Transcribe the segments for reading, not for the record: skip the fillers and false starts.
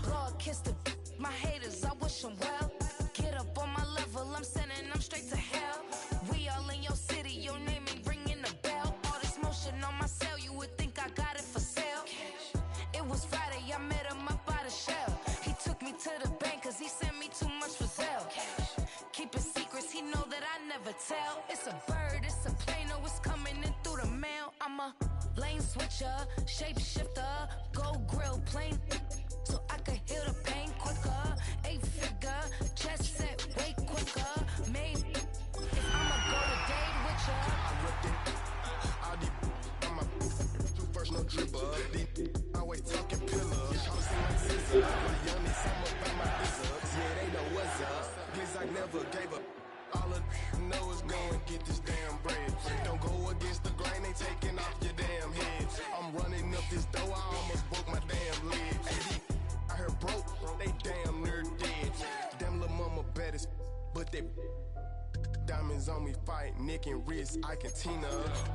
Lord, kiss the my haters, I wish them well. Get up on my level, I'm sending them straight to hell. We all in your city, your name ain't ringing the bell. All this motion on my cell, you would think I got it for sale. It was Friday, I met him up by the shell. He took me to the bank, cause he sent me too much for Zelle. Keeping secrets, he know that I never tell. It's a bird, it's a plane, oh, it's coming in through the mail. I'm a lane switcher, shapeshifter, go grill plane, so I could heal the pain quicker. 8-figure, chest set way quicker. Maybe if I'ma go to date with ya. I ripped it. All these on my first no dribble. These always talking pillars. Housing like scissors. My youngin' some about my biceps. Yeah, they know what's up. Please, I never gave up. All of know is go and get this damn bread. Don't go against the grain, they taking off your damn head. I'm running up this door, I almost broke my damn leg. I heard broke, they damn near dead. Damn little mama bad as but they diamonds on me fight, neck and wrist, I can Tina.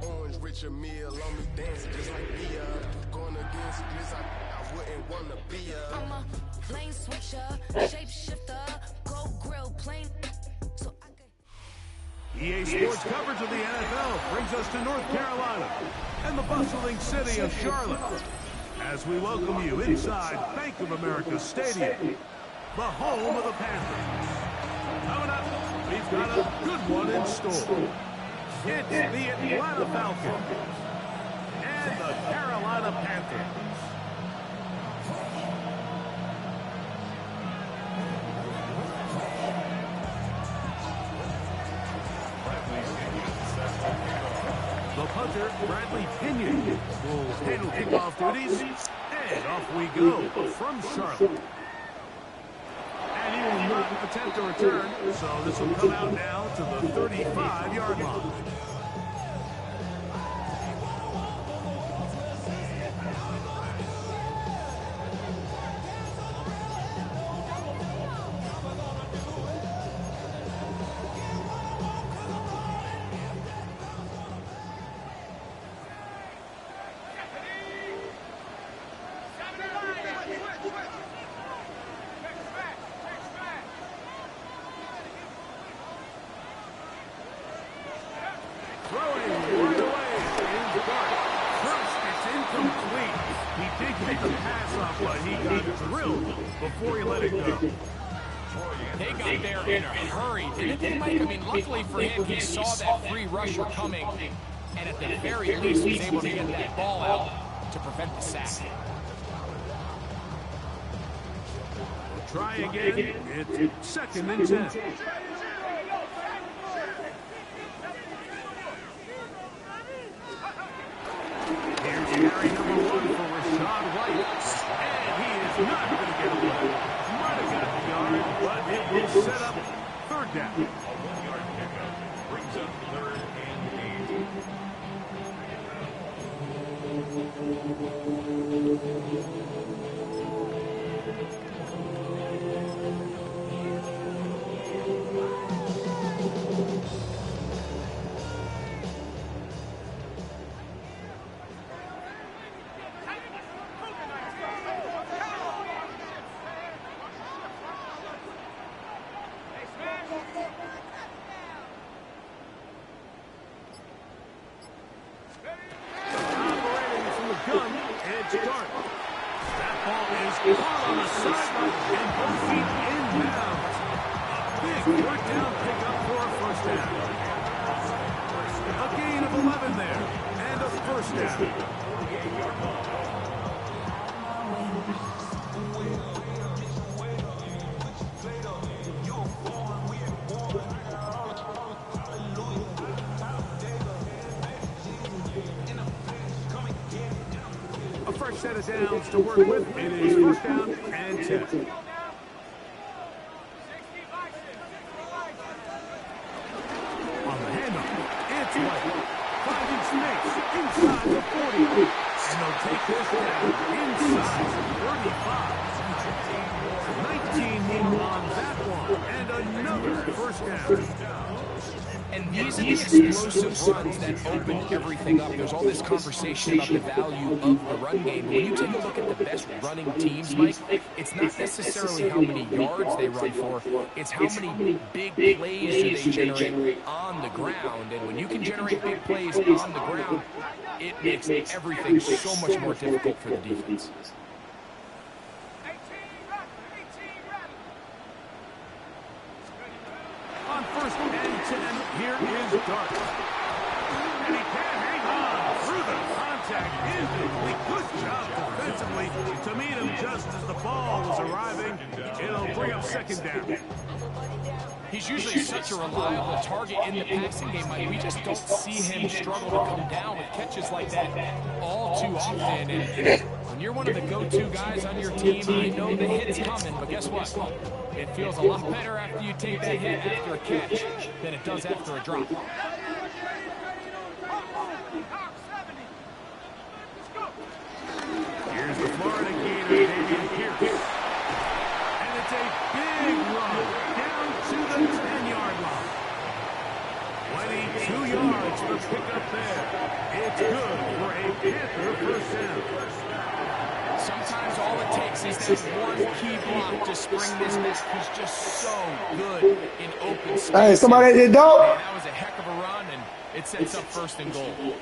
Orange Richard Mill on me dancing just like Mia. Going against this, I wouldn't wanna be a. I'm a lane switcher, shapeshifter, go grill plane. So I can. EA Sports coverage of the NFL brings us to North Carolina and the bustling city of Charlotte as we welcome you inside Bank of America Stadium, the home of the Panthers. Coming up, we've got a good one in store. It's the Atlanta Falcons and the Carolina Panthers. The punter, Bradley Pinion, will handle kickoff duties, and off we go from Charlotte. And he will not attempt a return, so this will come out now to the 35-yard line. Before he let it go. They got there in a hurry. Luckily for him, he saw that free rusher coming, and at the very least was able to get that ball out to prevent the sack. We'll try again. It's 2nd and 10. Here's carry number 1 for Rashad White. And he is not going to get away. Might have got the yard, but it will set up 3rd down. A 1-yard pickup brings up 3rd and 8. Set of downs to work with. It is 1st down and 10. On the handoff, it's White. Finding space inside the 40. And they'll take this down inside the 35. 19 more on that one. And another first down. And these are the explosive runs that open everything up. There's all this conversation about the value of the run game. But when you take a look at the best running teams, Mike, it's not necessarily how many yards they run for. It's how many big plays do they generate on the ground. And when you can generate big plays on the ground, it makes everything so much more difficult for the defense. On first and 10, here is Dart. And he can hang on through the contact. Incomplete. Good job defensively to meet him just as the ball was arriving. It'll bring up second down. He's usually such a reliable target in the passing game, Mike. We just don't see him struggle to come down with catches like that all too often. And when you're one of the go-to guys on your team, I know the hit's coming, but guess what? It feels a lot better after you take that hit after a catch than it does after a drop. Here's the Florida Gator, David Pierce. And it's a big run down to the 10-yard line. 22 yards for the pickup there. It's good for a Panther first down. Sometimes all it takes is that one key block to spring this match. He's just so good in open space. Hey, somebody did dope. Man, that was a heck of a run, and it sets up first and goal.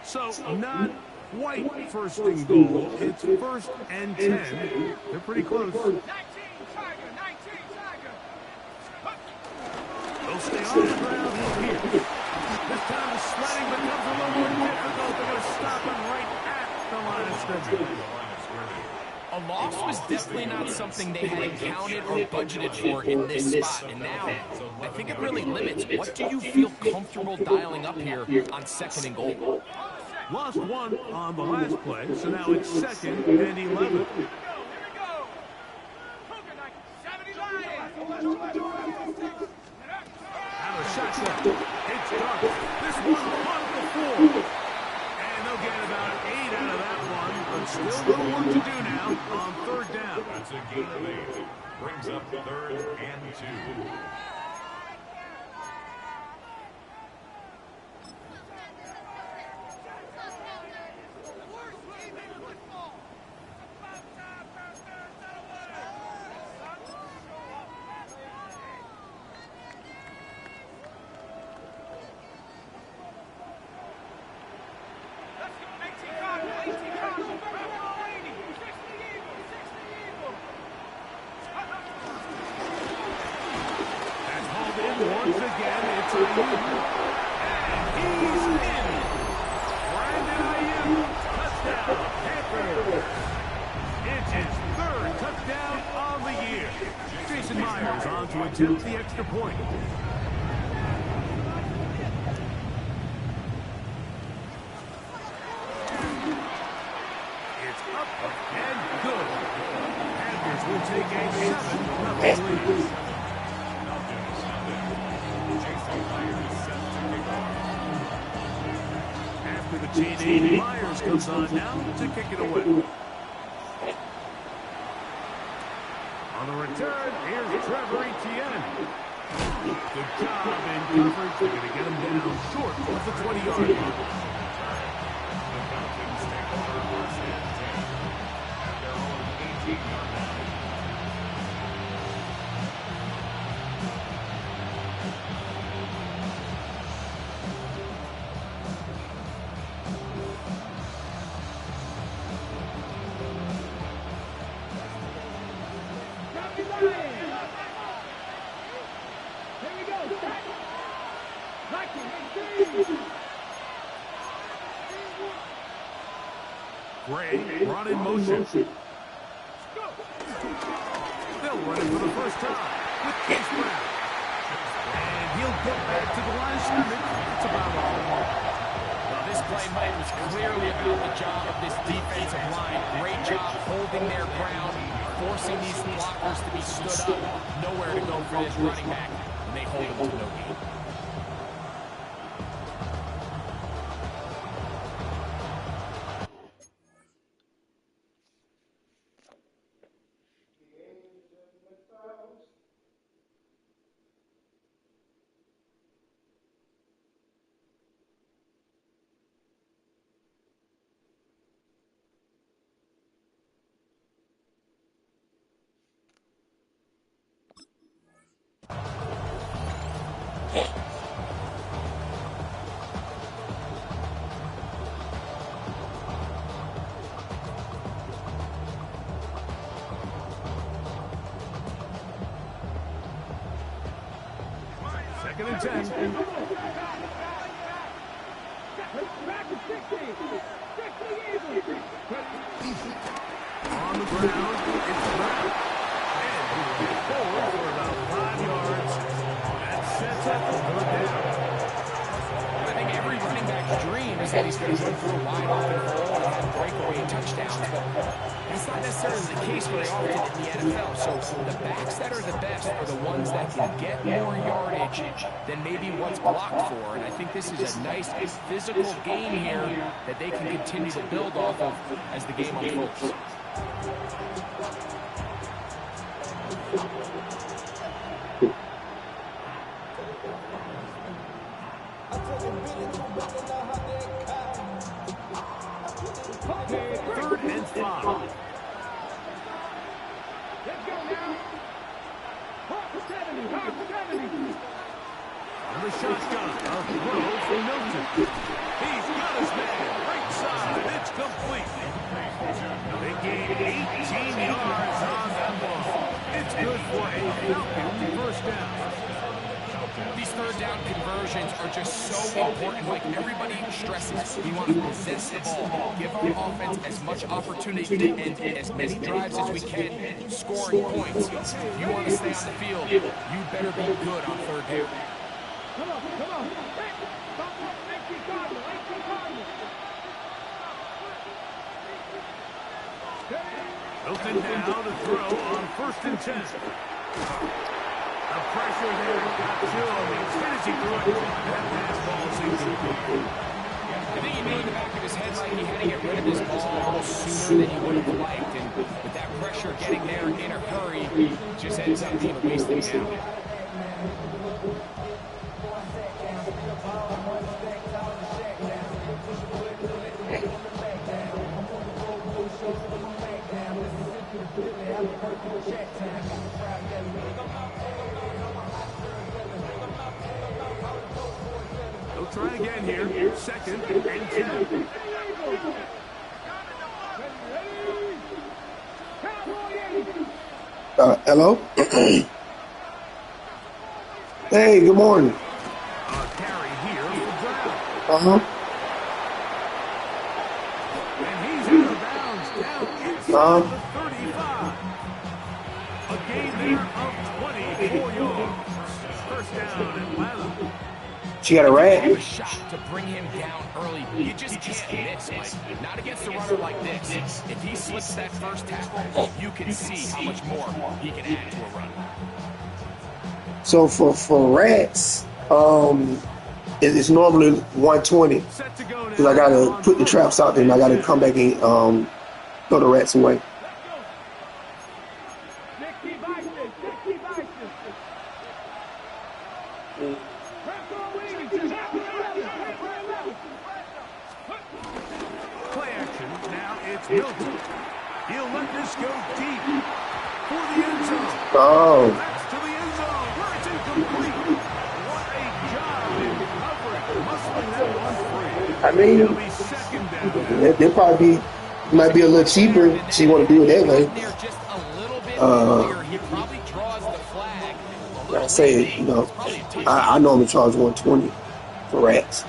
So, not quite first and goal. It's first and 10. They're pretty close. They'll stay on the ground here. This time the sledding becomes a little more difficult. They're going to stop him right at the line of scrimmage. A loss was definitely not something they had accounted or budgeted for in this spot. And now, I think it really limits. What do you feel comfortable dialing up here on second and goal? Lost one on the last play, so now it's second and 11. Out of shotgun. It's Dart. This one on the floor. And they'll get about 8 out of that one, but still a little work to do now on third down. That's a gain of 8. Brings up third and 2. Once again, it's Ayuk. And he's in. Brandon Ayuk, touchdown, Panthers. It's his third touchdown on the year. Jason Myers on to attempt the extra point. It's up and good. Panthers will take a 7-0 lead. After the TD, Myers comes on now to kick it away. On the return, here's Trevor Etienne. Good job in coverage. They're going to get him down short of the 20-yard line. Gray brought in motion. They'll run it for the first time with Case Brown. And he'll get back to the line of scrimmage. That's about all. Well, this play, Mike, was clearly about the job of this defensive line. Great job holding their ground, forcing these blockers to be stood up. Nowhere to go for this running back, and they hold him to no gain. Second and 10. On the ground, it's Brown. And forward for about 5 yards. That sets up the third down. I think every running back's dream is that he's going to run through a wide open hole and have breakaway touchdowns, but that's not necessarily the case very often in the NFL. So the backs that are the best are the ones that can get more yardage than maybe what's blocked for. And I think this is a nice physical game here that they can continue to build off of as the game unfolds. Third and 5. Let's go now. Hawk 70. On the shotgun, a throw for Milton. He's got his man. Right side. It's complete. They gained 18 yards on that ball. It's good for a Falcon first down. These third down conversions are just so important. Like everybody stresses, we want to possess the ball, give our offense as much opportunity to end as many drives as we can, scoring points. If you want to stay on the field, you better be good on third down. Come on. Hey, stop. Make you Cardinal. Milton now to throw on first and 10. The pressure there got to him. As soon as he threw it, that pass ball seems incomplete. I think he knew in the back of his head like he had to get rid of this ball almost sooner than he would have liked. And with that pressure getting there in a hurry, it just ends up being a wasted down. They'll try again here. Second and 10. Hello? Hey, good morning. Carry here for Brown. Uh-huh. And he's out of bounds down inside the 35. A gain there of 24 yards. First down, Atlanta. She got a Have rat. a shot to bring him down early. You just can't miss, Mike. Not against a runner like this. If he slips that first tackle, you can see how much more he can add to a run. So for rats, it's normally 120 Set to go because I gotta put the traps out there and I gotta come back and throw the rats away. Play action. Now it's Milton. He'll let this go deep for the end zone. Oh, That's to the end zone where it's incomplete. What a job in coverage. Muscling that one free. I mean, It'll be second down. they'll probably might be a little cheaper. She want to do it that way. There just a little bit earlier, he probably draws the flag. I say, I normally charge 120 for rats.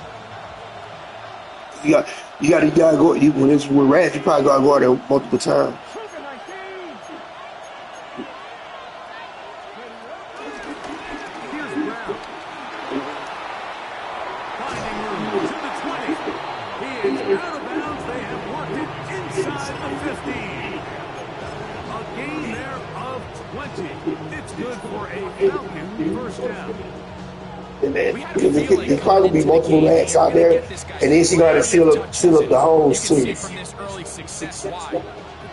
You gotta go. When it's with rats, you probably gotta go out there multiple times. Here's Brown. Finding room to the 20. He is out of bounds. They have worked it inside the 15. A gain there of 20. It's good for a Falcon first down. And then there's probably gonna be multiple rats out there, and then she gotta seal up the holes You can too. see from this early success why the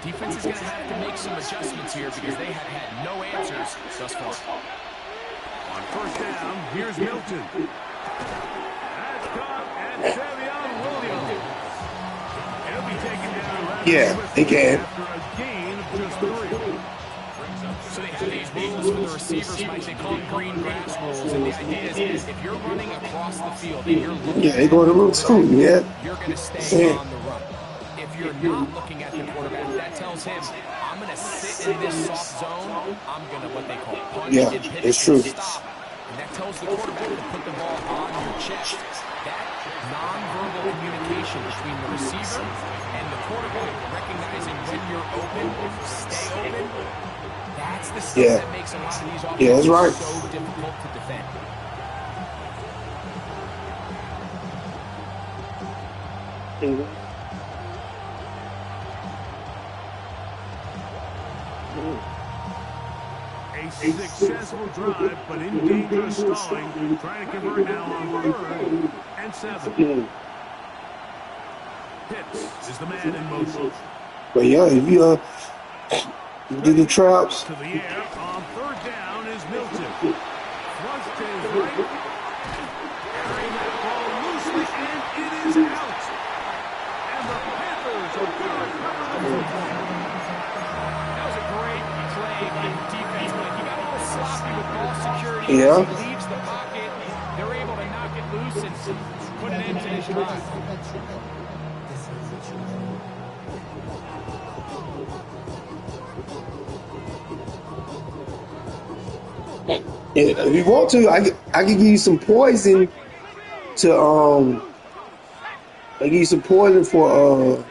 defense is going to have to make some adjustments here because they have had no answers thus far. On first down, here's Milton. That's caught, and Savion Williams. He'll be taken down. Yeah, they can. After a gain of just 3. So they have these rules for the receivers, Mike. They call them green grass rules. And the idea is if you're running across the field and you're looking Yeah, they're going to run too. Yeah. you're going to stay on the run. If you're not looking at the quarterback, that tells him, I'm going to sit in this soft zone. I'm going to what they call punch and pitch it's true. stop. And that tells the quarterback to put the ball on your chest. That nonverbal communication between the receiver and the quarterback, recognizing when you're open, stay open, that's the stuff that makes a lot of these offenses so difficult to defend. A successful drive, but in danger of stalling. Trying to convert now on 3rd and 7. Pitts is the man in motion. But yeah, if you do the traps. To the air on 3rd down is Milton. Thrust to his right. Carrying that ball loosely, and it is out. And the Panthers are going to cover the football. That was a great play by the defense, but he got a little sloppy with ball security. Yeah. As he leaves the pocket, they're able to knock it loose and put it into his drive. If you want to, I can give you some poison to I give you some poison for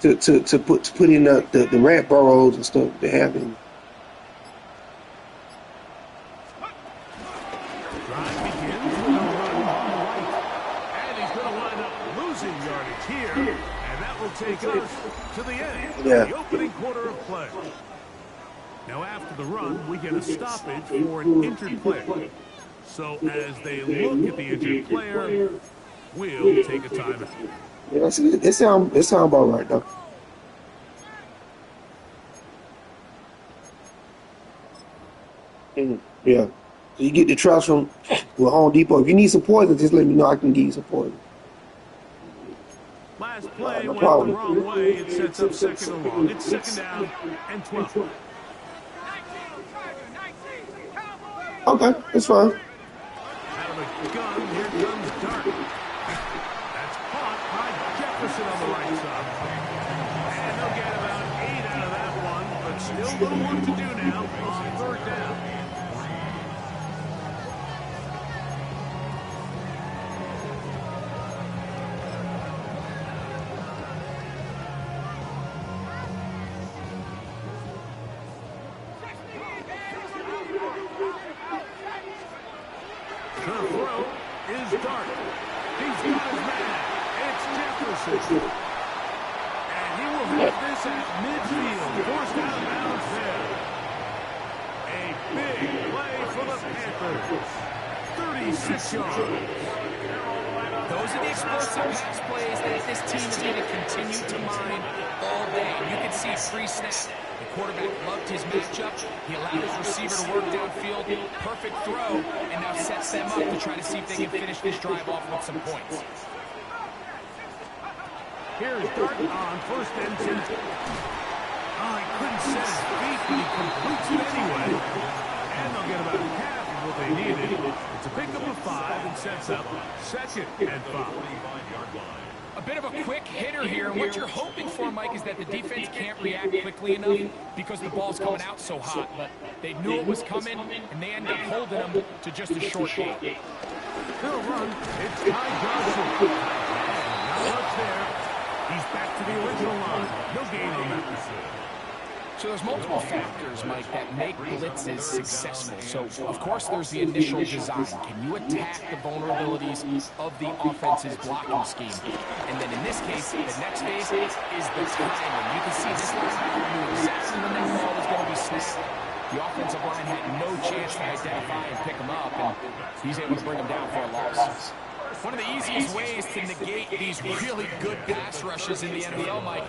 to put in the rat burrows and stuff they have in. Drive begins with a run on the right. And he's going to wind up losing yardage here. And that will take us to the end. The opening quarter of play. Now after the run, we get a stoppage for an injured player. So as they look at the injured player, we'll take a timeout. Yeah, it sound about right though. Yeah. So you get the traps from Home Depot. If you need some poison, just let me know. I can give you some poison. Last play went the wrong way. It sets up 2nd and long. It's 2nd down and 12. Okay, that's fine. Out of the gun, here comes Dart. That's caught by Jefferson on the right side. And they'll get about 8 out of that one, but still little work to do now on 3rd down. The throw is Dart. He's got his man. It's Jefferson. And he will have this at midfield. Forced out of bounds there. A big play for the Panthers. 36 yards. Those are the explosive pass plays that this team is going to continue to mine all day. You can see pre-snap. The quarterback loved his matchup. He allowed his receiver to work downfield. Perfect throw, and now sets them up to try to see if they can finish this drive off with some points. Here's Dart on 1st and 10. Oh, he couldn't set his feet, but he completes it anyway. And they'll get about half of what they needed. It's a pickup of 5 and sets up 2nd and 5. A bit of a quick hitter here, and what you're hoping for, Mike, is that the defense can't react quickly enough because the ball's coming out so hot. But they knew it was coming, and they end up holding them to just a short gain. They'll run. It's Ty Johnson. Not much there. He's back to the original line. No gain on that receiver. So there's multiple factors, Mike, that make blitzes successful. So, of course, there's the initial design. Can you attack the vulnerabilities of the offense's blocking scheme? And then in this case, the next phase is the timing. You can see this linebacker knew exactly when that ball was going to be snapped. The offensive line had no chance to identify and pick him up, and he's able to bring him down for a loss. One of the easiest ways to negate these really good pass rushes in the NFL, Mike,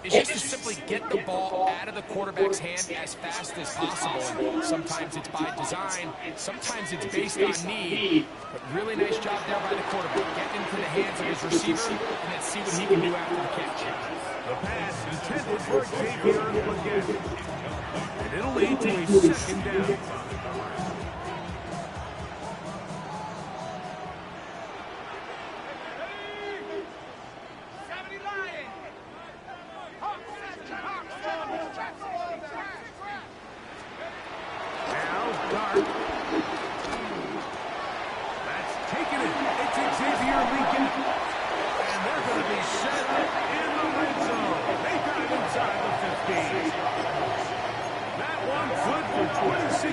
is just to simply get the ball out of the quarterback's hand as fast as possible. And sometimes it's by design, sometimes it's based on need. But really nice job there by the quarterback. Get into the hands of his receiver and then see what he can do after the catch. The pass intended for Xavier again. And it'll lead to a second down.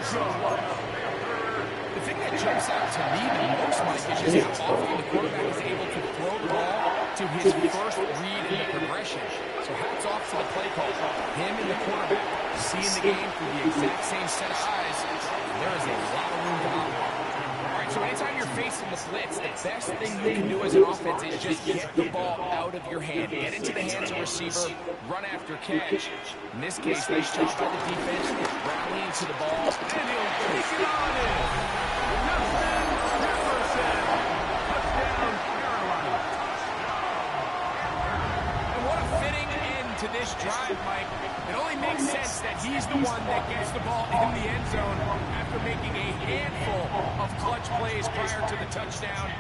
The thing that jumps out to me the most, Mike, is just how often the quarterback is able to throw the ball to his first read in the progression. So hats off to the play call. Him and the quarterback seeing the game through the exact same set of eyes. There is a lot of room to operate. All right, so anytime you're facing the blitz, the best thing you can do as an offense is just get the ball out of your hand. Get into the hands of the receiver, run after catch. In this case, nice job by the defense, rallying to the ball. And he'll take it on in. Justin Jefferson. Touchdown, Carolina. And what a fitting end to this drive, Mike. It only makes sense that he's the one that gets the ball in the end zone after making a handful of clutch plays prior to the touchdown.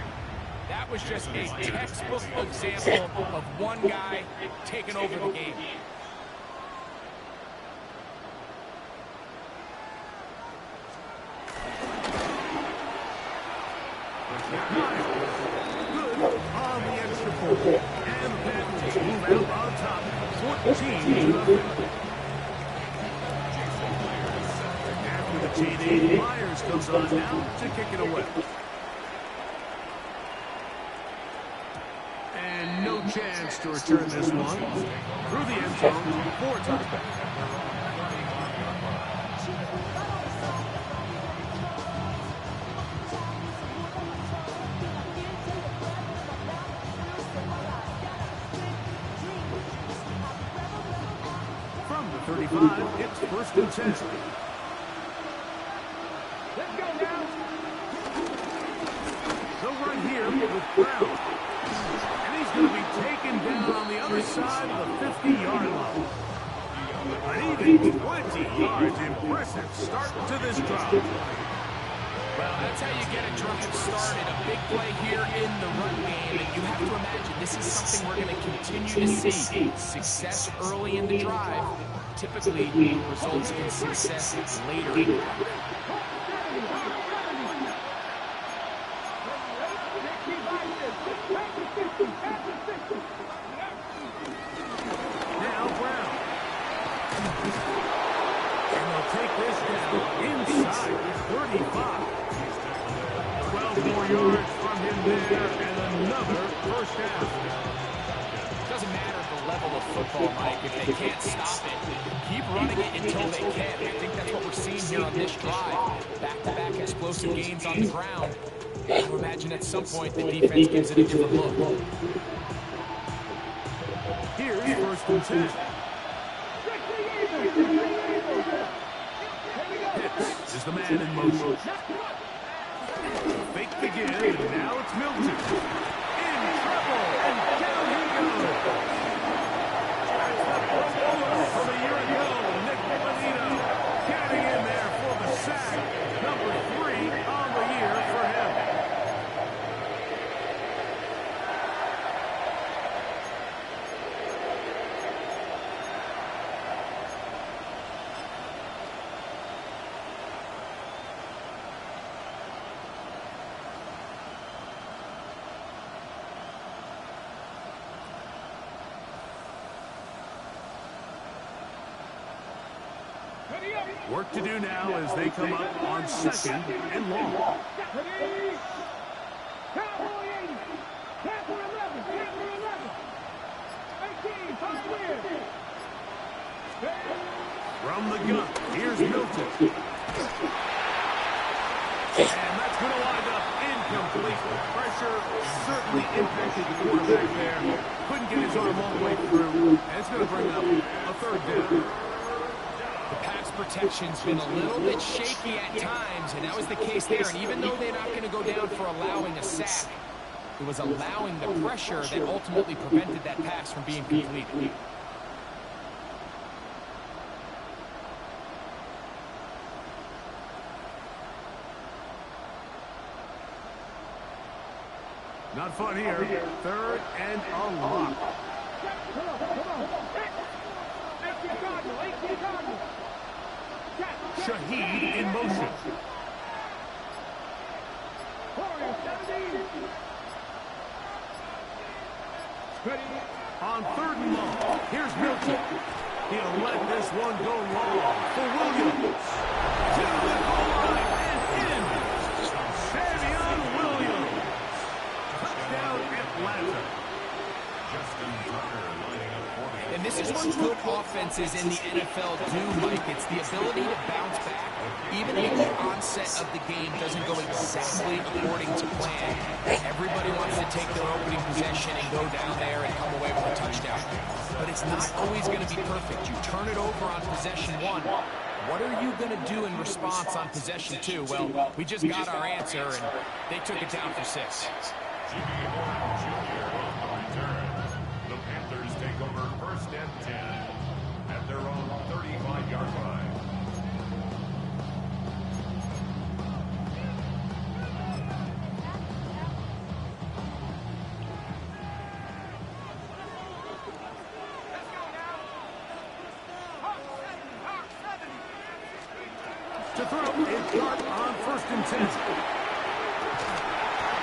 That was just a textbook example of one guy taking over the game. Good on the extra point. And the Panthers move out on top. 14-0. After the TD, Myers comes on now to kick it away. And no chance to return this one. Through the end zone for a touchback. From the 35, it's 1st and 10. Let's go now. They'll run here with Brown. And he's going to be taken down on the other side of the 50-yard line. An even 20 yards. Impressive start to this drive. Well, that's how you get a drive started. A big play here in the run game. And you have to imagine this is something we're going to continue to see. Success early in the drive typically results in success later in the drive. Now Brown. And they'll take this down inside the 35. 12 more yards from him there, and another first down. Doesn't matter the level of football, Mike. If they can't stop it, keep running it until they can. I think that's what we're seeing here on this drive. Back-to-back explosive gains on the ground. I would imagine at some point the defense gives it a different look. Here's 1st and 10. Pitts is the man in motion. Fake begin, and now it's Milton. In trouble, and down he goes. That's the Pro Bowler from a year ago, Nick Bonito, getting in there for the sack. Number 3 on the year for him. Work to do now as they come up on 2nd and long. From the gun, here's Milton. And that's going to wind up incomplete. Pressure certainly impacted the quarterback there. Couldn't get his arm all the way through. And it's going to bring up a third down. The pass protection's been a little bit shaky at times, and that was the case there. And even though they're not going to go down for allowing a sack, it was allowing the pressure that ultimately prevented that pass from being completed. Not fun here. Third and a lot. Shaheed in motion. On third and long, here's Milton. He'll let this one go long for Williams. To the goal line and in. Savion Williams. Touchdown Atlanta. And this is what good offenses in the NFL do, Mike. It's the ability to bounce back. Even if the onset of the game doesn't go exactly according to plan, everybody wants to take their opening possession and go down there and come away with a touchdown. But it's not always going to be perfect. You turn it over on possession one. What are you going to do in response on possession two? Well, we just got our answer, and they took it down for 6. The Panthers take over first and 10 at their own 35-yard line. To throw is Clark on first and 10.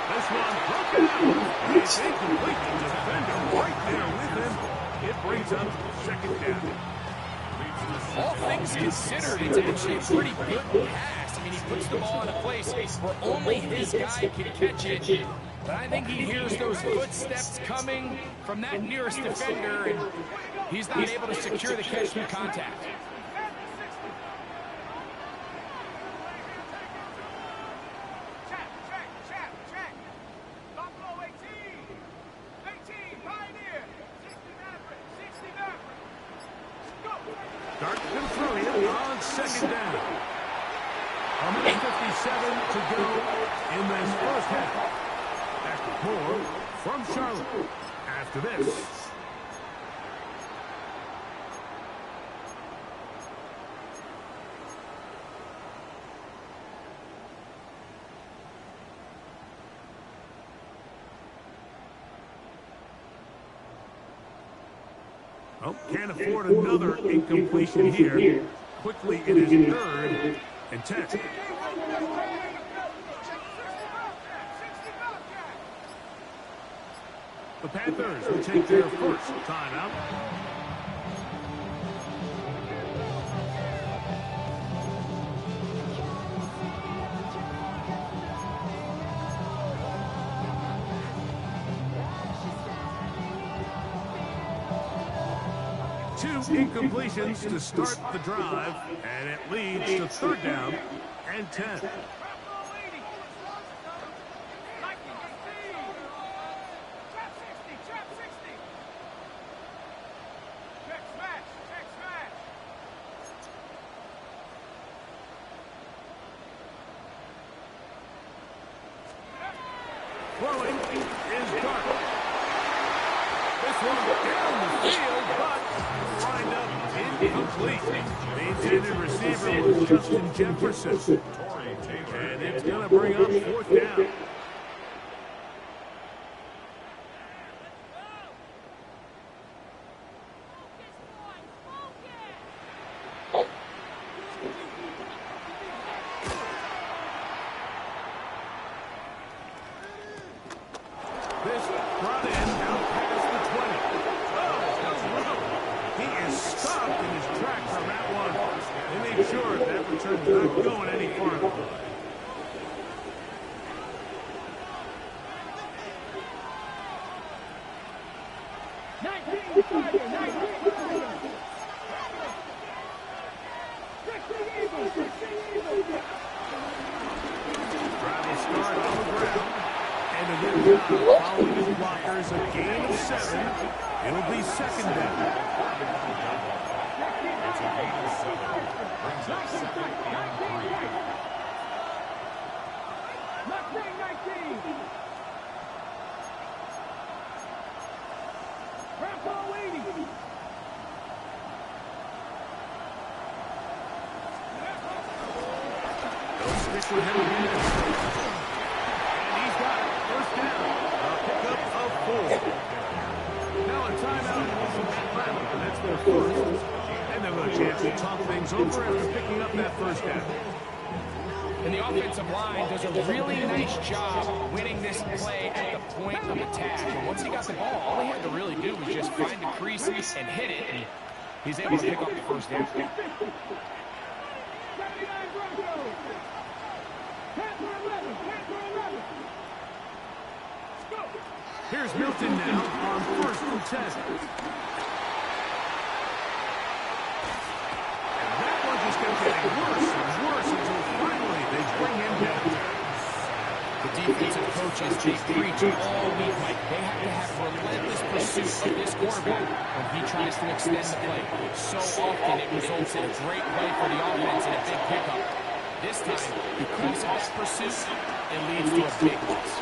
This one broken out. It's incomplete. The defender right there with him. It brings up second down. All things considered, it's actually a pretty good pass. I mean, he puts the ball in a place where only his guy can catch it. But I think he hears those footsteps coming from that nearest defender, and he's not able to secure the catch through contact. Dart will throw it on second down. A minute 57 to go in this first half. Back to more from Charlotte. After this. Oh, can't afford another incompletion here. Quickly, it is third and 10. The Panthers will take their first timeout. Two incompletions to start the drive, and it leads to third down and 10. Throwing is Dart. This one down the field, but lined up incomplete. The intended receiver was Justin Jefferson. And it's going to bring up fourth down. This brought in out past the 20. Oh, he is stopped in his tracks on that one. They made sure that return's not going any farther. It'll be second down. It's a gain of 7. Brings up second and 3. Mustang 19. Grandpa waiting. They'll stick with him again. And he's got it. First down. A pickup of 4. Now a timeout from Atlanta. That's their first. And they'll have a chance to talk things over after picking up that first down. And the offensive line does a really nice job winning this play at the point of attack. And once he got the ball, all he had to really do was just find the crease and hit it. And he's able to pick up the first down. 79 Broncos. Panther 11. Panther 11. Go. Here's Milton now on 1st and 10. And that one just kept getting worse and worse until finally they bring him down. The defensive coaches, they preach all week, Mike. They have to have relentless pursuit of this quarterback when he tries to extend the play. So often it results in a great play for the offense and a big pickup. This time, because of that pursuit, it leads to a big loss.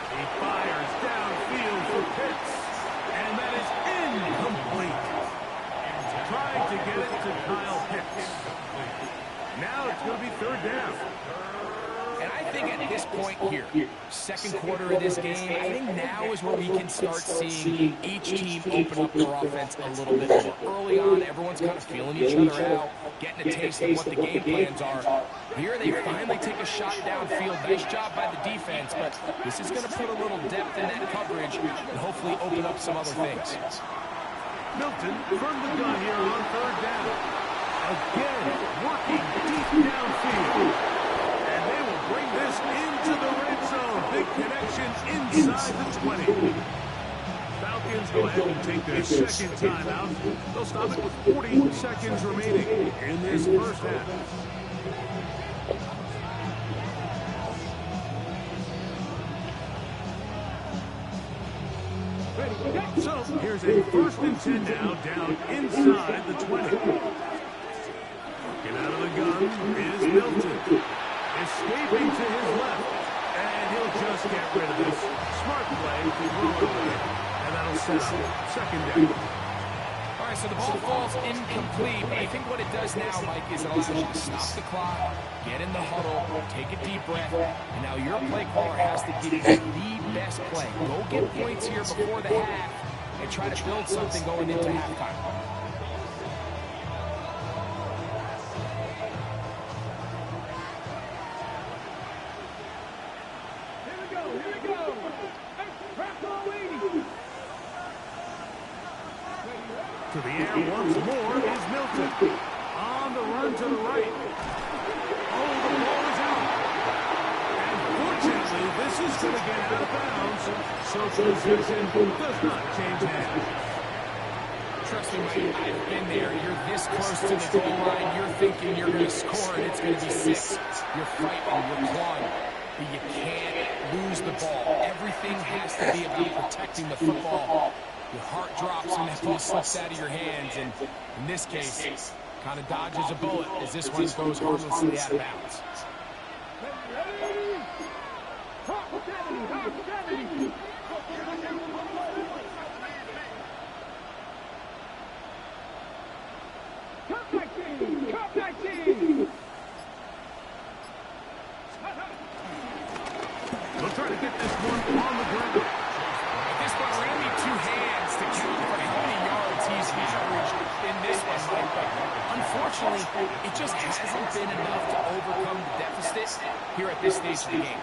He fires downfield for Pitts, and that is incomplete. Trying to get it to Kyle Pitts. Now it's going to be 3rd down. And I think at this point here, second quarter of this game, I think now is where we can start seeing each team open up their offense a little bit more. Early on, everyone's kind of feeling each other out, getting a taste of what the game plans are. Here they finally take a shot downfield. Nice job by the defense, but this is going to put a little depth in that coverage and hopefully open up some other things. Milton from the gun here on 3rd down. Again, working deep downfield. And they will bring this into the red zone. Big connection inside the 20. Falcons go ahead and take their second timeout. They'll stop it with 40 seconds remaining in this first half. So here's a 1st and 10 now, down inside the 20. Get out of the gun is Milton. Escaping to his left. And he'll just get rid of this. Smart play, throw it away. And that'll set up 2nd down. All right, so the ball falls incomplete, but I think what it does now, Mike, is it allows you to stop the clock, get in the huddle, take a deep breath, and now your play caller has to give you the best play. Go get points here before the half and try to build something going into halftime. Here we go. Here we go. Grandpa waiting. To the air once more is Milton. On the run to the right. Oh, the ball is out. And fortunately, this is going to get out of bounds. So possession does not change hands. Trust me, Mike, I've been there. You're this close to the goal line. You're thinking you're going to score, and it's going to be 6. You're fighting, you're clawing. But you can't lose the ball. Everything has to be about protecting the football. Your heart drops when that ball slips out of your hands, and in this case, kind of dodges a bullet as this one goes harmlessly out of bounds. Ready? Hawk 70. Hawk 70. Cup 19. Cup 19. They'll try to get this one on the ground. At this point, we're going to need 2 hands to count for how many yards he's averaged in this one, Mike. But unfortunately, it just hasn't been enough to overcome the deficit here at this stage of the game.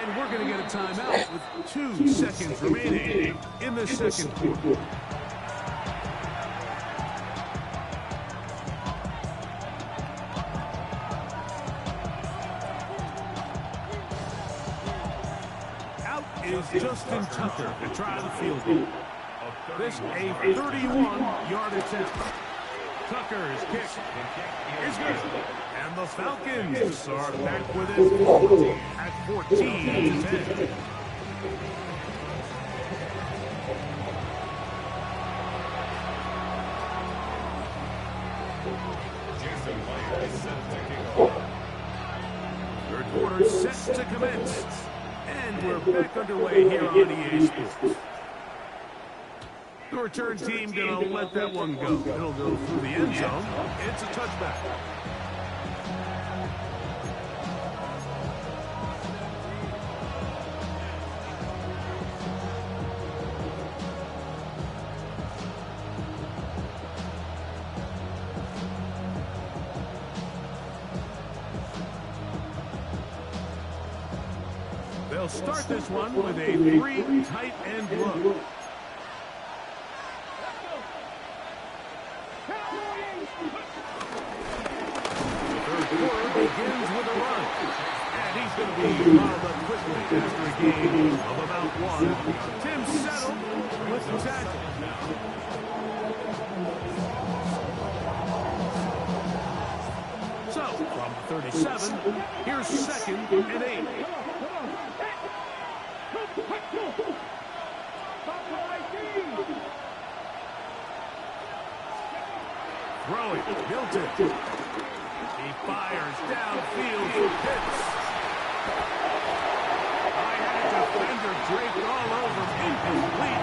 And we're going to get a timeout with 2 seconds remaining in the second quarter. Out is Justin Tucker to try the field goal. This a 31-yard attempt. Tucker's kick is good. And the Falcons are back within at 14-10. Third quarter set to commence. And we're back underway here on EA Sports. The return team going to let that one go. It'll go through the end zone. It's a touchback. They'll start this one with a three tight end look. Begins with a run, and he's going to be fouled up quickly after a gain of about one. Tim settled with the tackle. So, from 37, here's 2nd and 8. Throwing, Milton. He fires downfield for Pitts. I had a defender draped all over him. Incomplete.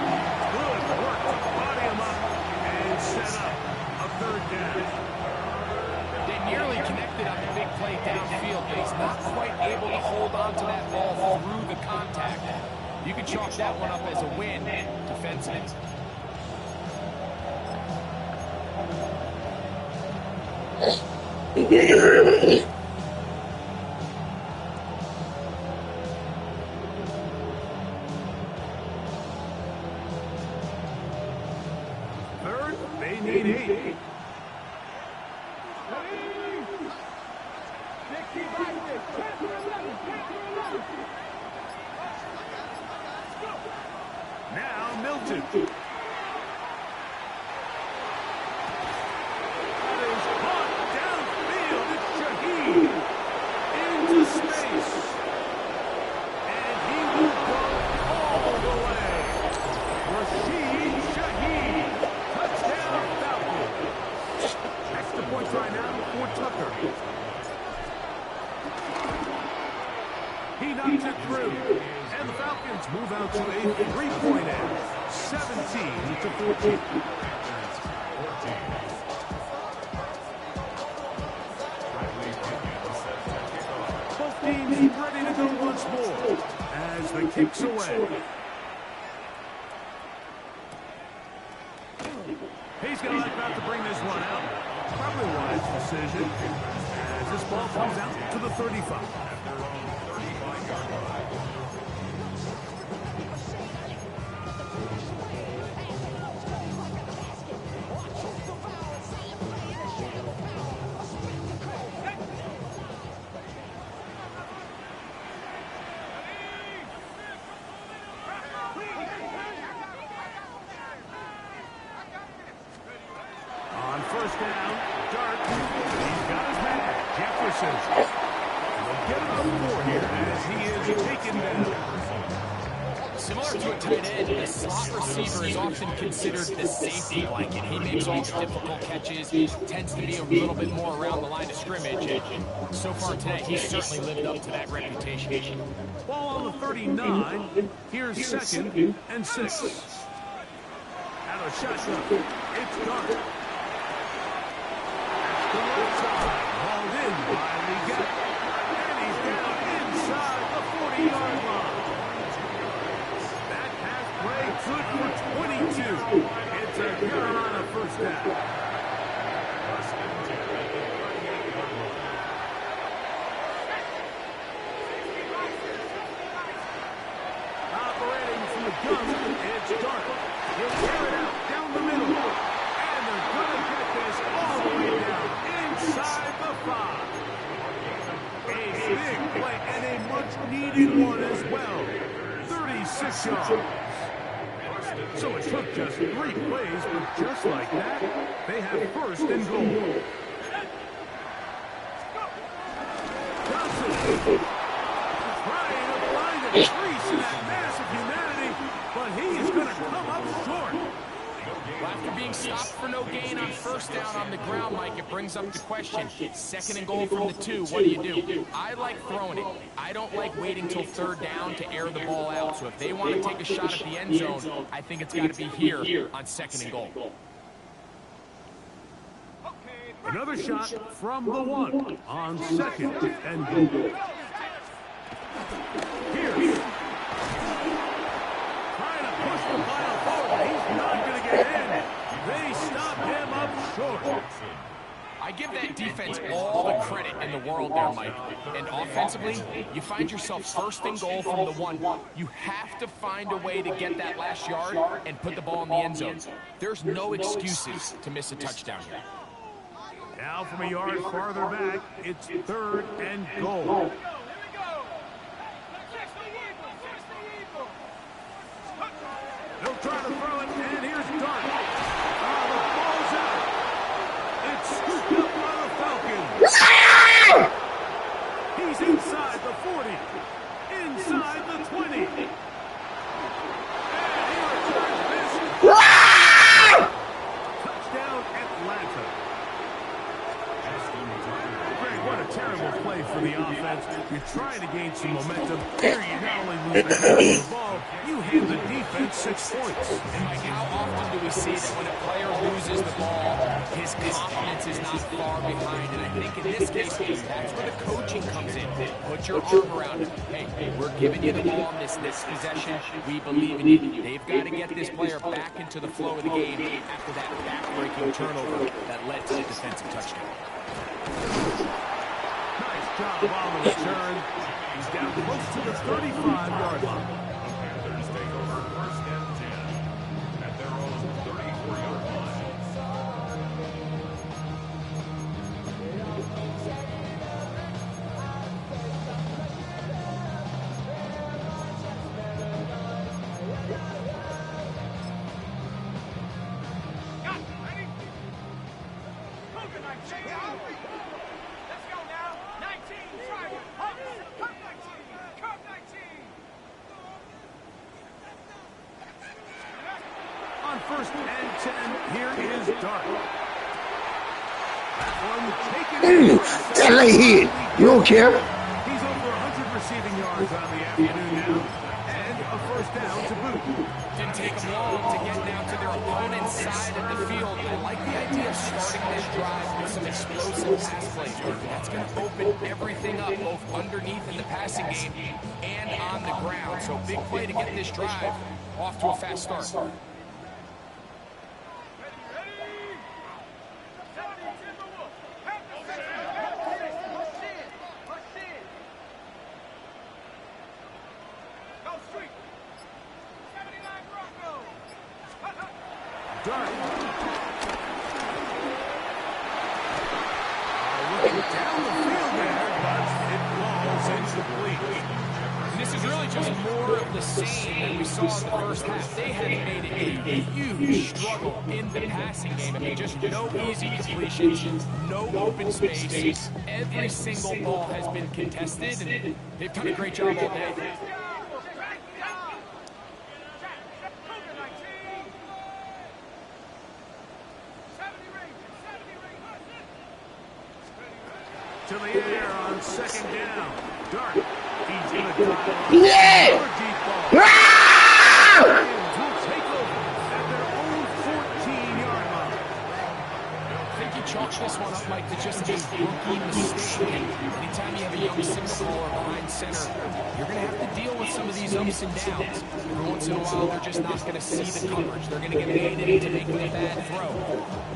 Good work to body him up and set up a 3rd down. They nearly connected on the big play downfield, but he's not quite able to hold on to that ball through the contact. You can chalk that one up as a win defensively. Third, they need 8. Now Milton. That is caught downfield. It's Shaheed into space. And he will go all the way. Rashid Shaheed. Touchdown Falcons. Extra points right now for Tucker. He knocks it through. And the Falcons move out to a 3-point edge. 17-14. Both teams ready to go once more as the kick's away. He's going to about to bring this one out. Probably a wise decision as this ball comes out to the 35. On 1st down, Dart. He's got his man, Jefferson. He'll get it up 4 here as he is taken down. Similar to a tight end, the slot receiver is often considered the safety blanket. He makes all the difficult catches, tends to be a little bit more around the line of scrimmage, and so far today, he's certainly lived up to that reputation. Ball on the 39. Here's 2nd and 6. Out of shotgun, it's Dart. Hauled in by Leggett. And he's down inside the 40-yard line. That pass play good for 22. It's a Carolina 1st down. Operating from the gun, it's Dart. He'll tear it out down the middle. And they're going to get this all the way down inside the 5. A big play and a much-needed one as well. 36 yards. So it took just 3 plays, but just like that, they have first and goal. Johnson trying to find a crease in that massive humanity, but he is going to come up short. Well, after being stopped for no gain on first down on the ground, Mike, it brings up the question. Second and goal from the 2, what do you do? I like throwing it. I don't like waiting till third down to air the ball out. So if they want to take a shot at the end zone, I think it's got to be here on second and goal. Another shot from the 1 on second and goal. Here. Trying to push the pile forward. He's not going to get in. They stop him up short. I give that defense all the credit in the world there, Mike. And offensively, you find yourself first and goal from the 1. You have to find a way to get that last yard and put the ball in the end zone. There's no excuses to miss a touchdown here. Now from a yard farther back, it's third and goal. They'll try to throw it, and here's Dart. The ball's out. It's scooped up by the Falcons. He's inside the 40, inside the 20. And he returns this. Touchdown, Atlanta. Greg, what a terrible play for the offense. You're trying to gain some momentum. Here you not only lose the ball, you hand the defense 6 points. And Mike, how often do we see that when a player loses the ball, his confidence is not far behind? And I think in this case, that's where the coaching comes in. Put your arm around him. Hey, we're giving you the ball in this possession. We believe in you. They've got to get this player back into the flow of the game after that back-breaking turnover that led to the defensive touchdown. Nice job on the return. He's down close to the 35-yard line. Panthers take over first and 10 at their own 34-yard line. Let's go now. 19, try it. Come 19. Come 19. On first and 10, here is Dart. That one taken. That lay hit. You don't care. He's over 100 receiving yards on the afternoon now, and a first down to boot. Didn't take them long to get down to their opponent's side of the field. I like the idea of starting this drive with some explosive pass plays. That's going to open everything up, both underneath in the passing game and on the ground. So big play to get this drive off to a fast start. Dart. Looking down the field there, but it falls incomplete. And this is really just more of the same that we saw in the first half. They had made it a huge struggle in the passing game. I mean, just no easy completions, no open space. Every single ball has been contested, and they've done a great job all day. To the air on second down. Dart. He's going to dive. Yeah! Deep ball. Ah! Will take over at their own 14-yard line. I think you chalk this one up, Mike, to just a rookie mistake. Anytime you have a young signal caller behind center, you're going to have to deal with some of these ups and downs. Every once in a while, they're just not going to see the coverage. They're going to get made into making a bad throw.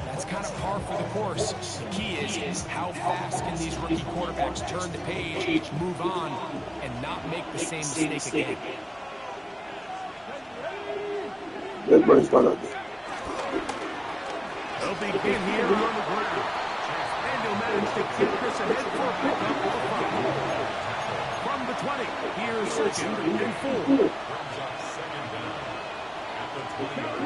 That's kind of par for the course. The key is how fast can these rookie quarterbacks turn the page, move on, and not make the same mistake again. That bird's gone up there. They'll begin here on the ground. And he'll manage to keep this ahead for a pickup of the 5. From the 20, here's second and 4. Second down at the 20-yard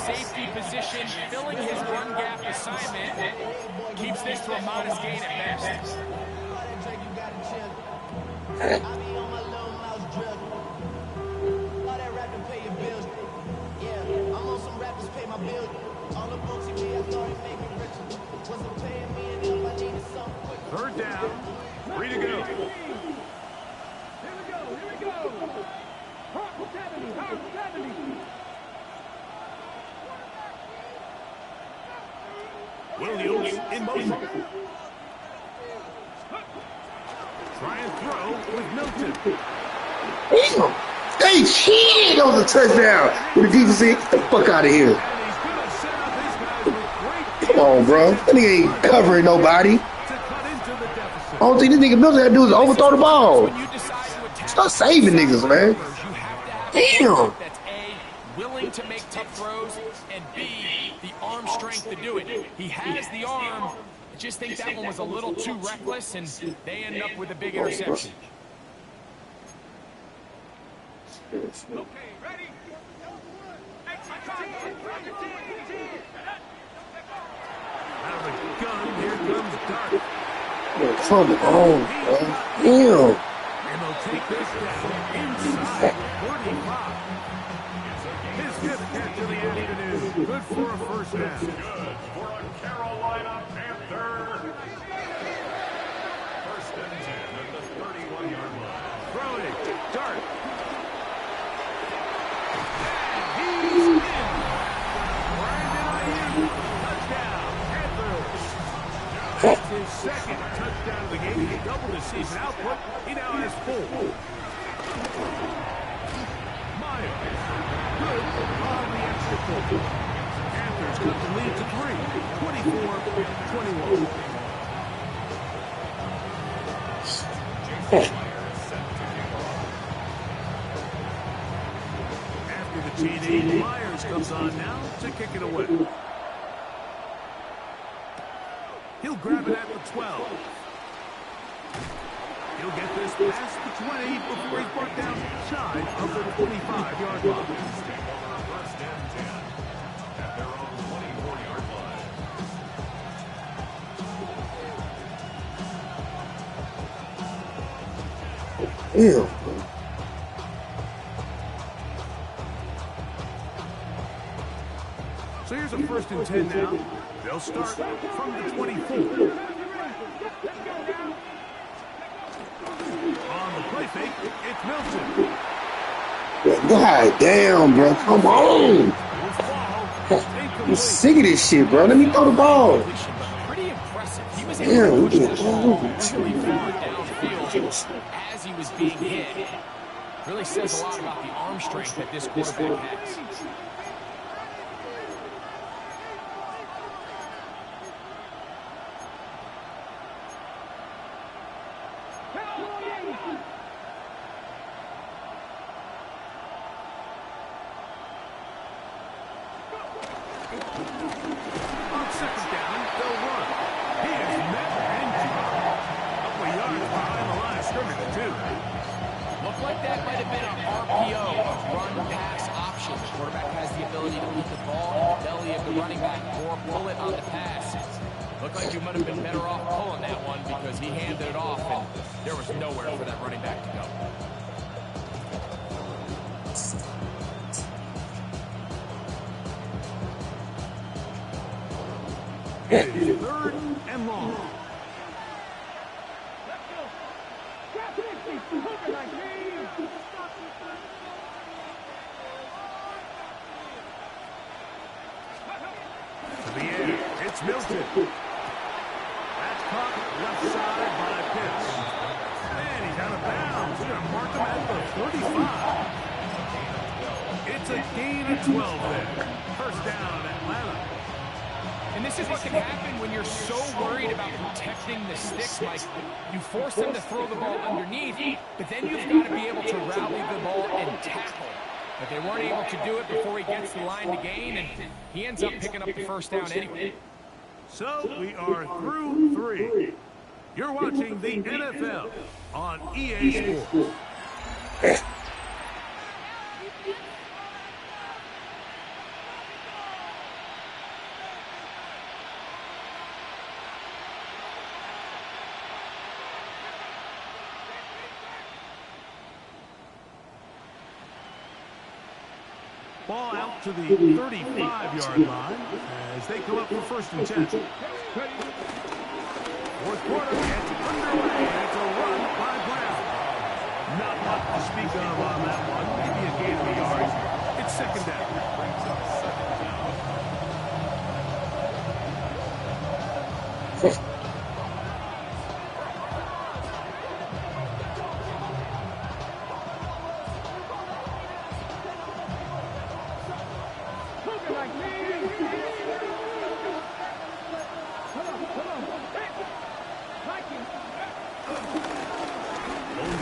safety position, filling his run gap assignment, keeps this to a modest gain at best. Third down. 3 to go. Here we go. Hawk 70. Williams in motion. Try and throw with Milton. Damn. They cheated on the touchdown. With the defense said, get the fuck out of here. And he's going to set up his guys with great Come on, bro. That nigga ain't covering nobody. to cut into the deficit. All thing this nigga Milton had to do is overthrow the ball. When you decide to attack, Start saving niggas, man. you have to have Damn. that's A, willing to make tough throws, and B, the arm strength to do it. He has the arm. I just think that one was a little too reckless, and they end up with a big interception. Okay, ready? Out of the gun, here comes Dart. Come on, bro. Damn. And they'll take this down inside 35. His fifth catch of the afternoon. Good for a first down. Good for a Carolina Panther. First and 10 at the 31-yard line. Throwing. Dart. And he's in. Brandon Ayuk. Touchdown. Panthers. That's his second touchdown of the game. He doubled his season output. He now has 4. Myers. Good on the extra point. Panthers cut the lead to 3. 24-21. After the TD, Myers comes on now to kick it away. He'll grab it at the 12. He'll get this past the 20 before he's brought down shy of the 25-yard line. First and 10 at their own 24-yard line. Damn. So here's a first and 10 now. They'll start from the 24. On the play fake, it's Milton. God damn, bro. Come on. I'm sick of this shit, bro. Let me throw the ball. Pretty impressive. He was Damn, able we to push can the ball really far downfield as he was being hit. Really says a lot about the arm strength that this quarterback has. On second down, they'll run. He is met and dropped. Couple of yards behind the line of scrimmage, too. Looked like that might have been an RPO, a run-pass option. The quarterback has the ability to put the ball in the belly of the running back or pull it on the pass. Looked like you might have been better off pulling that one because he handed it off and there was nowhere for that running back to go. It is third and long. To the air, it's Milton. That's caught left side by Pitts. And he's out of bounds. They're going to mark him at the 35. It's a gain of 12 there. First down, Atlanta. And this is what can happen when you're so worried about protecting the sticks, Mike. You force them to throw the ball underneath, but then you've got to be able to rally the ball and tackle. But they weren't able to do it before he gets the line to gain, and he ends up picking up the first down anyway. So we are through 3. You're watching the NFL on EA Sports. Ball out to the 35-yard line as they come up for 1st and 10. 4th quarter gets underway, and it's a run by Brown. Not much to speak of on that one. Maybe a gain of a yard. It's 2nd down.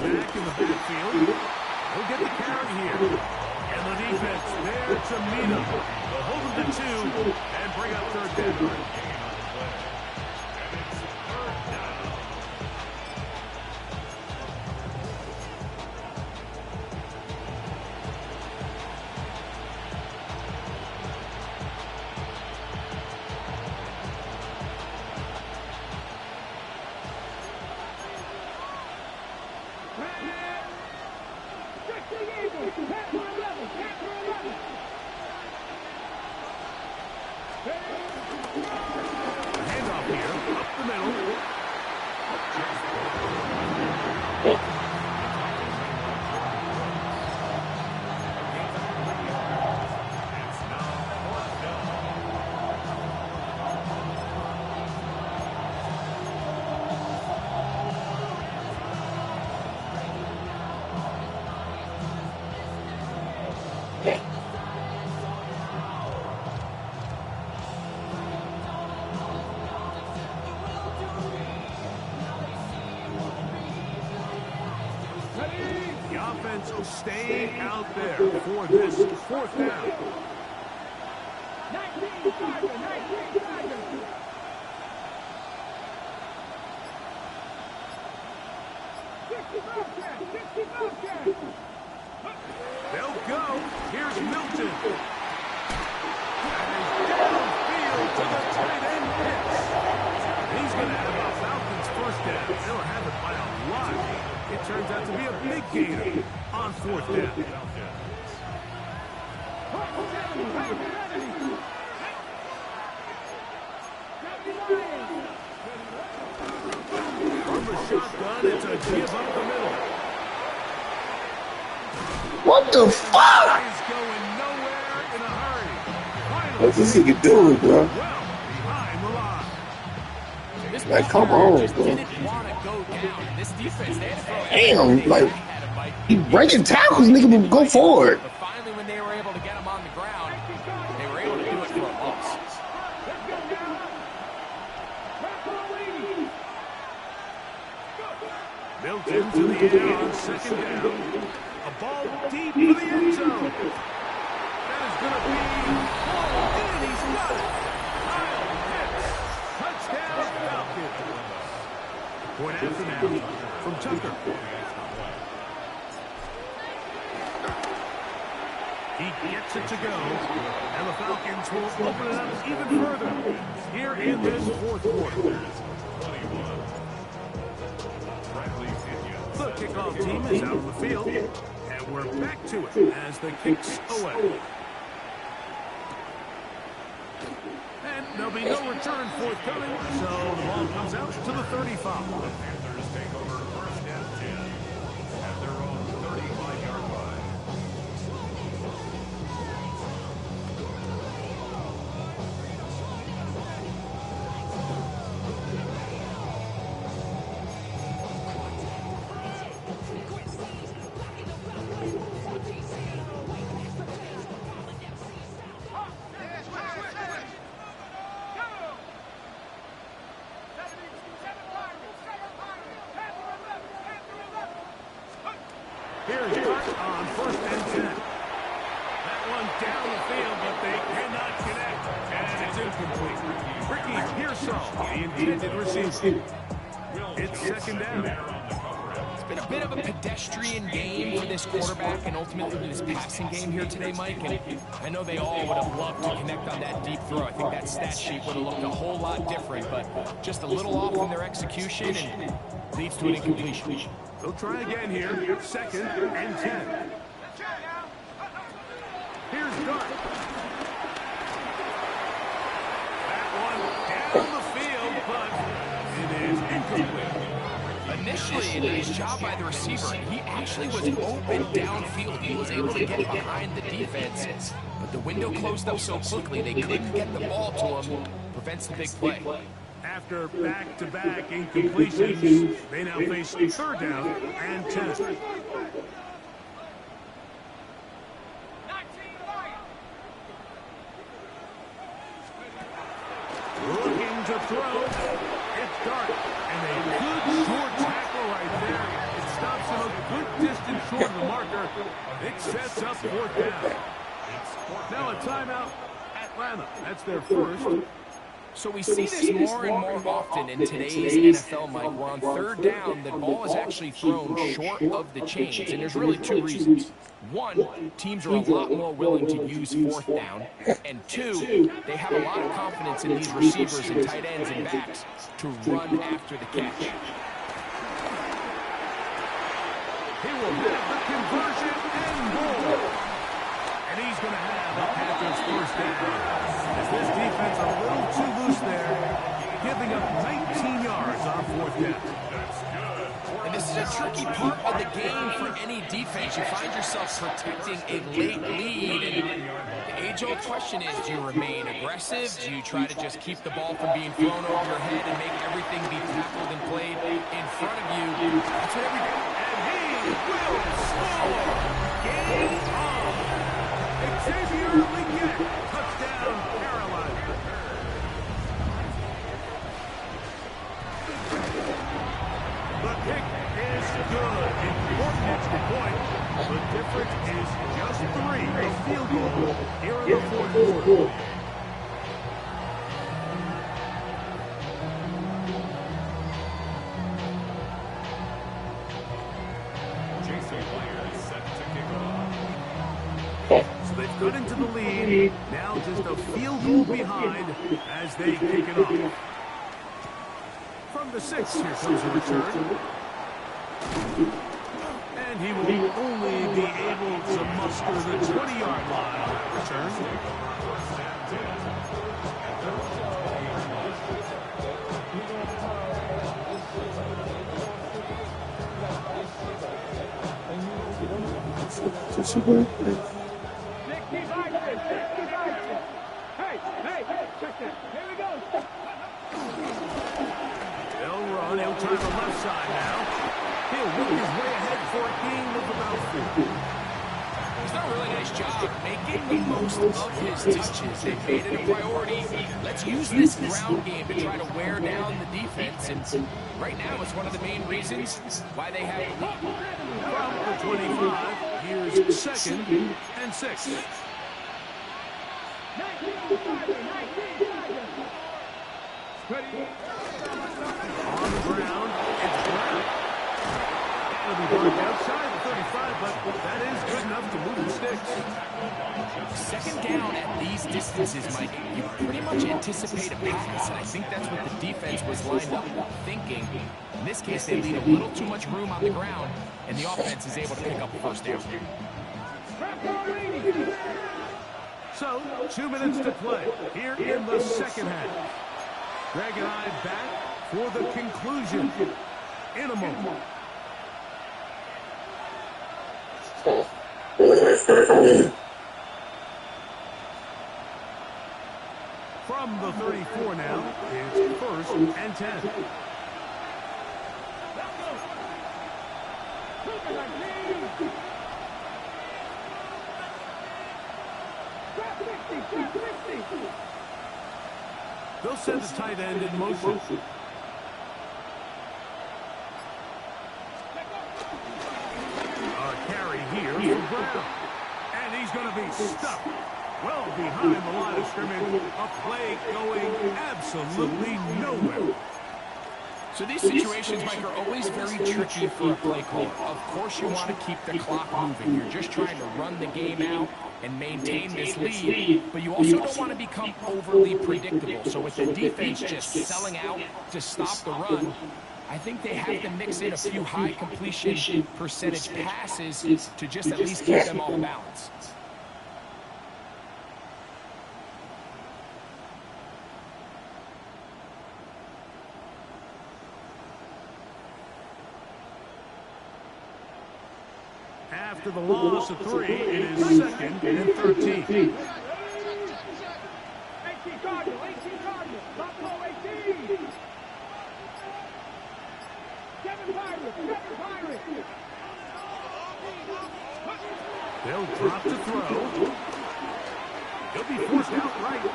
Back in the backfield. He'll get the carry here. And the defense there to meet him. They'll hold him to 2 and bring up 3rd down. Handoff here, up the middle. The offense staying out there for this 4th down. 19 Tiger. They'll go. Here's Milton. And he's downfield to the tight end Pitts. He's going to have a Falcons 1st down. They'll have it by a lot. It turns out to be a big gainer on 4th down. From the shotgun, it's a give up the middle. What the fuck? He's going nowhere in a hurry. What's this nigga doing, bro? Well behind the line. Like, come on, just bro. didn't want to go down. This defense, they had to throw Damn, like, he breaking tackles, nigga, but go forward. But finally, when they were able to get him on the ground, they were able to do it for a loss. Milton to the air on 2nd down. A ball deep for the end zone. That is going to be pulled in. He's got it. Kyle Pitts. Touchdown Falcons. Point after now from Tucker. He gets it to go. And the Falcons will open it up even further here in this 4th quarter. The kickoff team is out of the field, and we're back to it as the kick's away. And there'll be no return forthcoming, so the ball comes out to the 35. The Panthers take over 1st and 10 at their own 35-yard line. Here's Buck on 1st and 10. That one down the field, but they cannot connect. And it's incomplete. Ricky Pearsall, the intended receiver. It's 2nd down. It's been a bit of a pedestrian game for this quarterback and ultimately this passing game here today, Mike. And I know they all would have loved to connect on that deep throw. I think that stat sheet would have looked a whole lot different, but just a little off in their execution and leads to an incompletion. They'll try again here. 2nd and 10. Here's start. That one down the field, but it is incomplete. Initially, a nice job by the receiver. He actually was open downfield. He was able to get behind the defense, but the window closed up so quickly they couldn't get the ball to him. Prevents the big play. After back-to-back incompletions, they now face third down and 10. Looking to throw. It's dark. And a good short tackle right there. It stops him a good distance short of the marker. It sets up fourth down. Now a timeout. Atlanta. That's their first. So we see this more and more often in today's NFL, Mike, where on third down, the ball is actually thrown short of the chains. And there's really two reasons. One, teams are a lot more willing to use fourth down. And two, they have a lot of confidence in these receivers and tight ends and backs to run after the catch. He will have the conversion and goal. And he's going to have a Panthers first down. As this defense a little too loose there, giving up 19 yards on fourth down. And this is a tricky part of the game for any defense. You find yourself protecting a late lead. And the age-old question is, do you remain aggressive? Do you try to just keep the ball from being thrown over your head and make everything be tackled and played in front of you? That's what every game. And he will score. Game on. Xavier Legette, touchdown, Carolina. The kick is good. Important extra point. The difference is just 3. A field goal here in the fourth quarter. They've got into the lead. Now just a field goal behind as they kick it off. From the 6, here comes a return. And he will only be able to muster the 20-yard line on that return. They'll run. He'll turn the left side now. He'll work his way ahead for a gain of about 4. He's done a really nice job making the most of his touches. They've made it a priority. Let's use this ground game to try to wear down the defense. And right now, it's one of the main reasons why they have the lead. From the 25, here's 2nd and 6. On the ground, it's Brown. It'll be blocked outside the 35, but that is good enough to move the sticks. Second down at these distances, Mike, you pretty much anticipate a pass, and I think that's what the defense was lined up thinking. In this case, they leave a little too much room on the ground, and the offense is able to pick up a first down. So, 2 minutes to play here in the second half. Greg and I back for the conclusion in a moment. From the 34 now, it's 1st and 10. They'll send the tight end in motion. A carry here for Brown. And he's going to be stuck well behind the line of scrimmage. A play going absolutely nowhere. So these situations, Mike, are always very tricky for a play caller. Of course you want to keep the clock moving. You're just trying to run the game out and maintain this lead, but you also don't want to become overly predictable. So with the defense just selling out to stop the run, I think they have to mix in a few high completion percentage passes to just at least keep them off balance. After the loss of 3, it is 2nd and 13. 18 Cardinal, 18 Cardinal. Buffalo 18. 7 Pirates, 7 Pirates. They'll drop to throw. He'll be forced out right.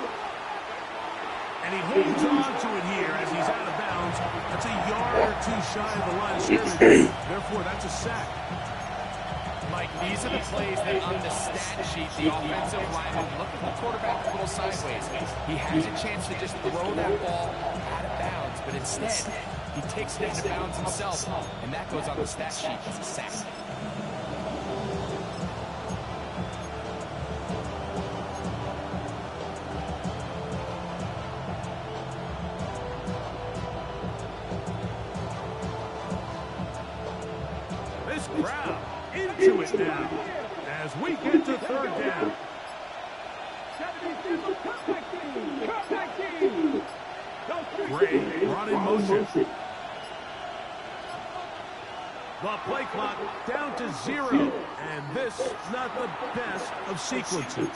And he holds on to it here as he's out of bounds. That's a yard or 2 shy of the line of scrimmage. Therefore, that's a sack. Mike, these are the plays that on the stat sheet, the offensive lineman look at the quarterback a little sideways. He has a chance to just throw that ball out of bounds, but instead, he takes it out of bounds himself, and that goes on the stat sheet as a sack. This crowd into it now as we get to 3rd down. 72, comeback team. Gray brought in motion. The play clock down to 0, and this is not the best of sequences.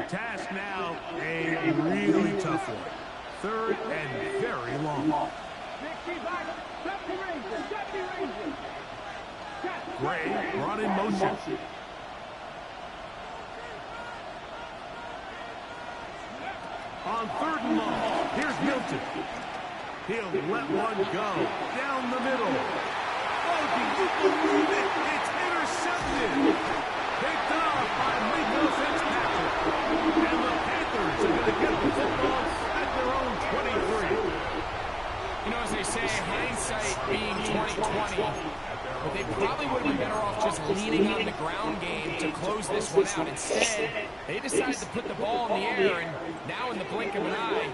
Task now a really tough one. 3rd and very long. Gray brought in motion. On 3rd and long, here's Milton. He'll let one go down the middle. Oh, do you believe it? It's intercepted. Picked off by Miko Fitzpatrick. And the Panthers are going to get the football at their own 23. You know, as they say, hindsight being 2020, but they probably would have been better off just leaning on the ground game to close this one out. Instead, they decided to put the ball in the air, and now in the blink of an eye,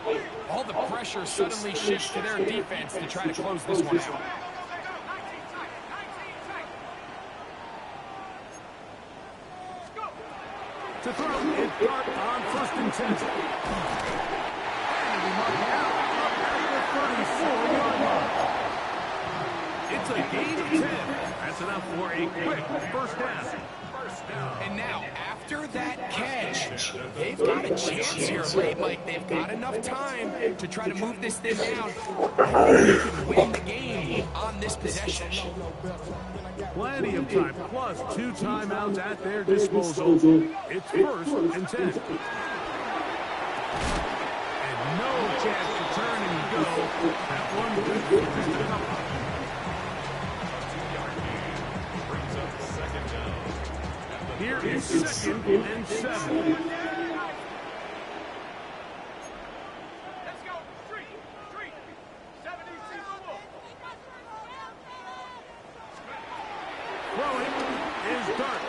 all the pressure suddenly shifts to their defense to try to close this one out. To throw it Dart on 1st and 10. And he marked out at the 34-yard line. It's a gain of 10. That's enough for a quick 1st down. And now, after that catch, they've got a chance here late. Like, they've got enough time to try to move this thing down. They can win the game on this possession. Plenty of time, plus 2 timeouts at their disposal. It's 1st and 10. And no chance to turn and go. That one good for just a couple. Here is 2nd and 7. Let's go. Street. 76 full. Throwing is Dart.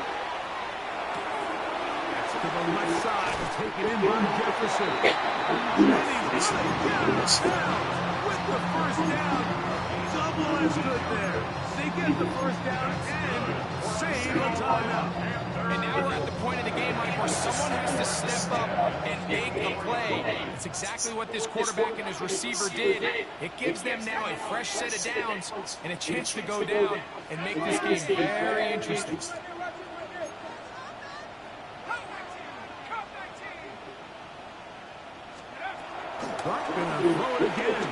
That's to the left side, taken in by Jefferson. And he's running down with the 1st down. Double is good there. They get the 1st down and save a timeout. And now we're at the point of the game, Mike, where someone has to step up and make a play. It's exactly what this quarterback and his receiver did. It gives them now a fresh set of downs and a chance to go down and make this game very interesting. Dart gonna throw it again.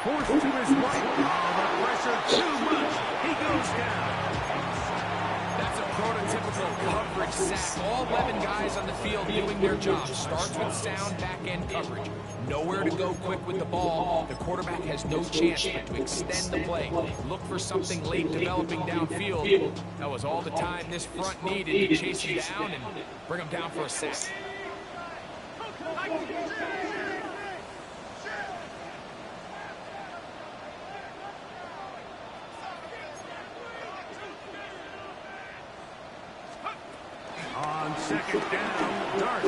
Forced to his right. Oh, the pressure too much. He goes down. That's a prototypical coverage sack. All 11 guys on the field doing their job. Starts with sound back-end coverage. Nowhere to go quick with the ball. The quarterback has no chance but to extend the play. Look for something late developing downfield. That was all the time this front needed to chase him down and bring him down for a sack. On 2nd down, Dart.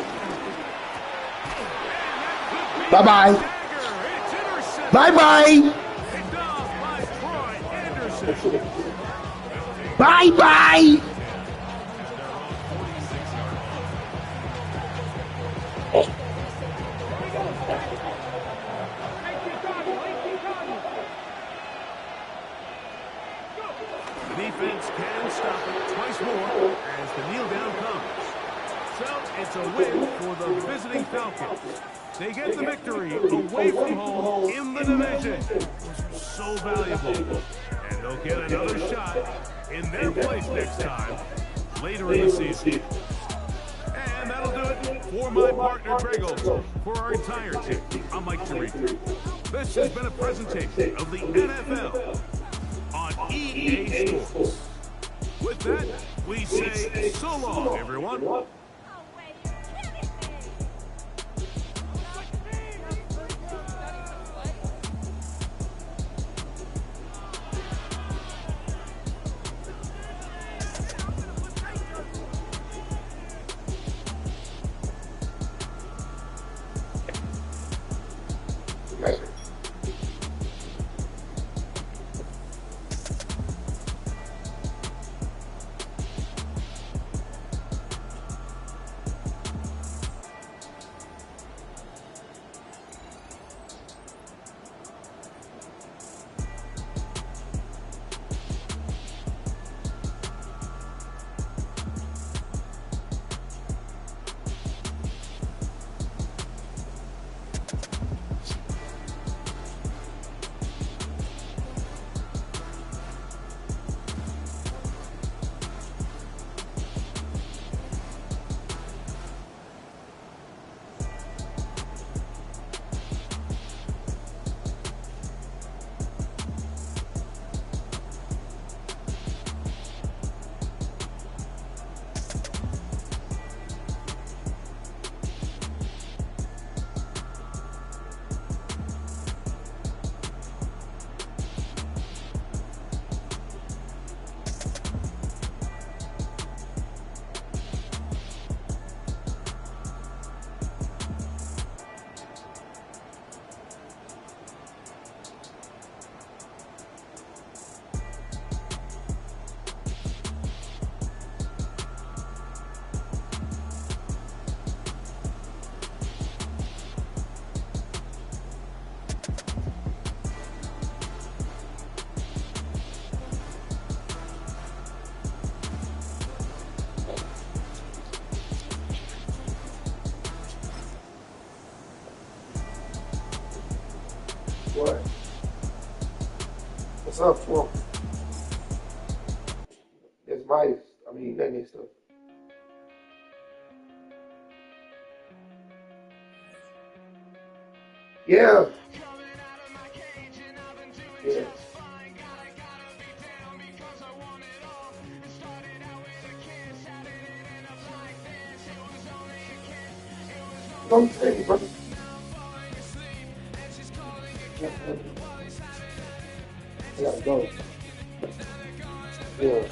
Bye-bye. It's intercepted. Bye-bye. Picked off by Troy Anderson. Bye-bye. defense can stop it twice more as the kneel down comes. So it's a win for the visiting Falcons. They get the victory away from home in the division. Those are so valuable. And they'll get another shot in their place next time later in the season. And that'll do it for my partner, Gregos. For our entire team, I'm Mike Tirico. This has been a presentation of the NFL on EA Sports. With that, we say so long, everyone. What? What's up, Flunk? It's mice. I mean, that and stuff. Yeah. Yeah. Don't say, brother. I gotta go. Yeah.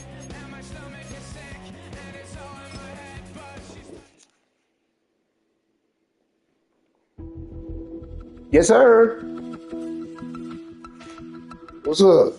Yes, sir. What's up?